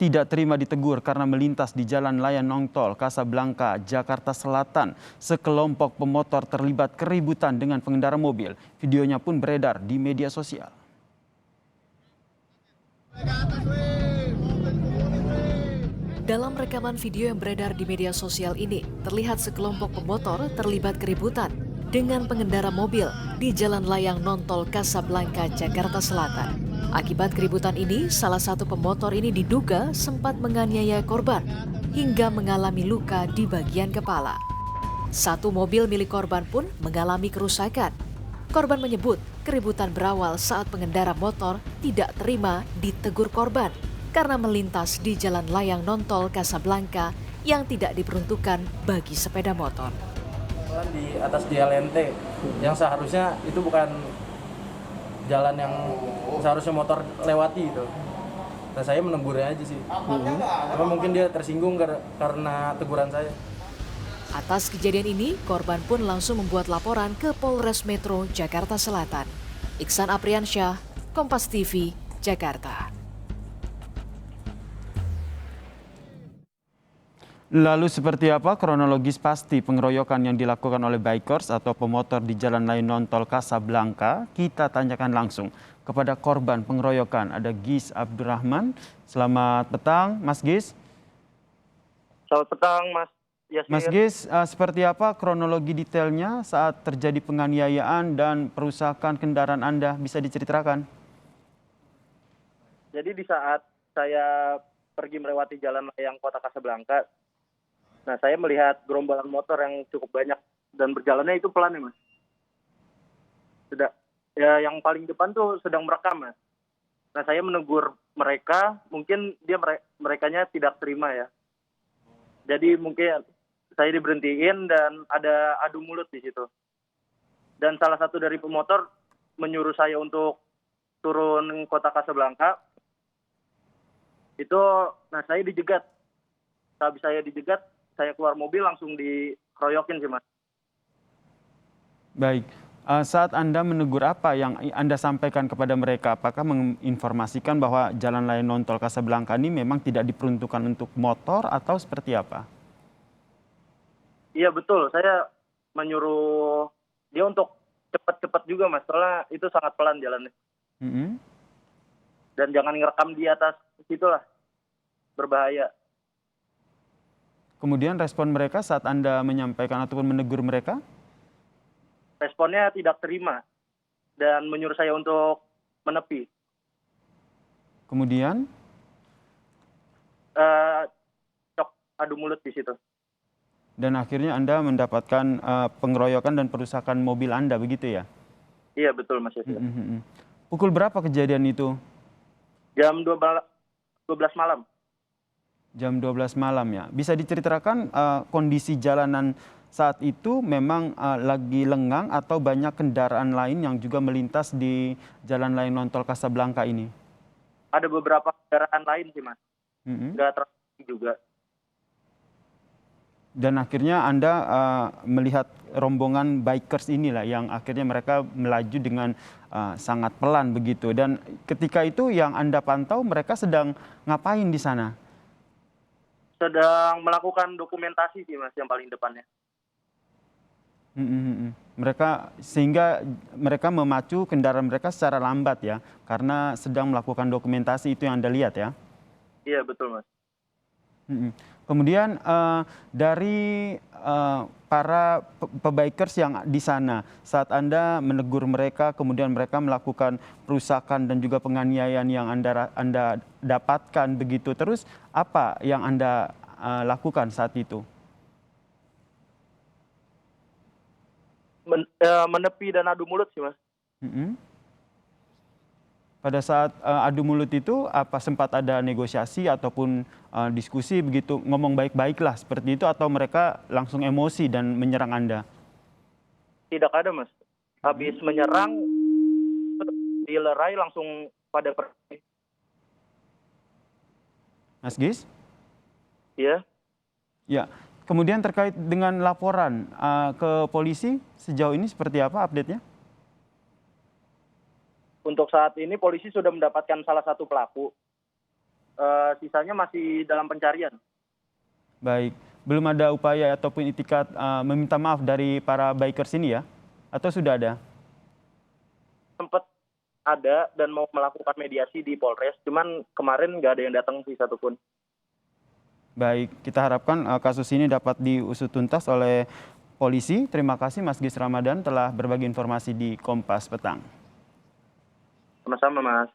tidak terima ditegur karena melintas di Jalan Layang Nontol, Kasablanka, Jakarta Selatan. Sekelompok pemotor terlibat keributan dengan pengendara mobil. Videonya pun beredar di media sosial. Dalam rekaman video yang beredar di media sosial ini, terlihat sekelompok pemotor terlibat keributan dengan pengendara mobil di Jalan Layang Nontol, Kasablanka, Jakarta Selatan. Akibat keributan ini, salah satu pemotor ini diduga sempat menganiaya korban hingga mengalami luka di bagian kepala. Satu mobil milik korban pun mengalami kerusakan. Korban menyebut keributan berawal saat pengendara motor tidak terima ditegur korban karena melintas di Jalan Layang Nontol, Kasablanka yang tidak diperuntukkan bagi sepeda motor. Di atas DLNT yang seharusnya itu bukan jalan yang seharusnya motor lewati itu. Nah, saya menegurnya aja sih. Karena mungkin dia tersinggung karena teguran saya. Atas kejadian ini, korban pun langsung membuat laporan ke Polres Metro Jakarta Selatan. Iksan Apriansyah, Kompas TV, Jakarta. Lalu seperti apa kronologis pasti pengeroyokan yang dilakukan oleh bikers atau pemotor di Jalan Layang Nontol, Kasablanka? Kita tanyakan langsung kepada korban pengeroyokan. Ada Gis Abdurrahman. Selamat petang, Mas Gis. Selamat petang, Mas Yasir. Mas Gis, seperti apa kronologi detailnya saat terjadi penganiayaan dan perusakan kendaraan Anda? Bisa diceritakan? Jadi di saat saya pergi melewati jalan layang kota Kasablanka, nah saya melihat gerombolan motor yang cukup banyak dan berjalannya itu pelan ya, Mas. Sudah, ya yang paling depan tuh sedang merekam, Mas. Nah saya menegur mereka, mungkin merekanya tidak terima ya. Jadi mungkin saya diberhentiin dan ada adu mulut di situ. Dan salah satu dari pemotor menyuruh saya untuk turun kota Kasablanka. Nah saya dijegat. Habis saya dijegat, saya keluar mobil langsung dikeroyokin sih, Mas. Baik. Saat Anda menegur, apa yang Anda sampaikan kepada mereka? Apakah menginformasikan bahwa Jalan Layang Nontol Kasablanka ini memang tidak diperuntukkan untuk motor atau seperti apa? Iya betul, saya menyuruh dia untuk cepat-cepat juga, Mas. Soalnya itu sangat pelan jalannya. Dan jangan ngerekam di atas situlah, berbahaya. Kemudian respon mereka saat Anda menyampaikan ataupun menegur mereka? Responnya tidak terima dan menyuruh saya untuk menepi. Kemudian? Cok adu mulut di situ. Dan akhirnya Anda mendapatkan pengeroyokan dan perusakan mobil Anda, begitu ya? Iya betul, Mas Yasir. Pukul berapa kejadian itu? Jam 12 malam. Jam 12 malam ya. Bisa diceritakan kondisi jalanan saat itu memang lagi lengang atau banyak kendaraan lain yang juga melintas di Jalan Layang Nontol Kasablanka ini? Ada beberapa kendaraan lain sih, Mas. Nggak terlalu juga. Dan akhirnya Anda melihat rombongan bikers inilah yang akhirnya mereka melaju dengan sangat pelan begitu. Dan ketika itu yang Anda pantau mereka sedang ngapain di sana? Sedang melakukan dokumentasi sih, Mas, yang paling depannya. Sehingga mereka memacu kendaraan mereka secara lambat ya, karena sedang melakukan dokumentasi, itu yang Anda lihat ya? Iya betul, Mas. Kemudian dari para pebikers yang di sana, saat Anda menegur mereka, kemudian mereka melakukan perusakan dan juga penganiayaan yang Anda dapatkan begitu, terus apa yang Anda lakukan saat itu? Menepi dan adu mulut sih, Mas. Pada saat adu mulut itu, apa sempat ada negosiasi ataupun diskusi begitu, ngomong baik-baik lah seperti itu, atau mereka langsung emosi dan menyerang Anda? Tidak ada, Mas. Habis menyerang, dilerai langsung pada pergi. Mas Gis? Iya. Ya. Kemudian terkait dengan laporan ke polisi, sejauh ini seperti apa update-nya? Untuk saat ini polisi sudah mendapatkan salah satu pelaku Sisanya masih dalam pencarian. Baik, belum ada upaya ataupun itikat meminta maaf dari para bikers ini ya? Atau sudah ada? Sempat ada dan mau melakukan mediasi di Polres, cuman kemarin nggak ada yang datang sih satupun. Baik, kita harapkan kasus ini dapat diusut tuntas oleh polisi. Terima kasih Mas Gis Ramadan telah berbagi informasi di Kompas Petang. Sama-sama, Mas.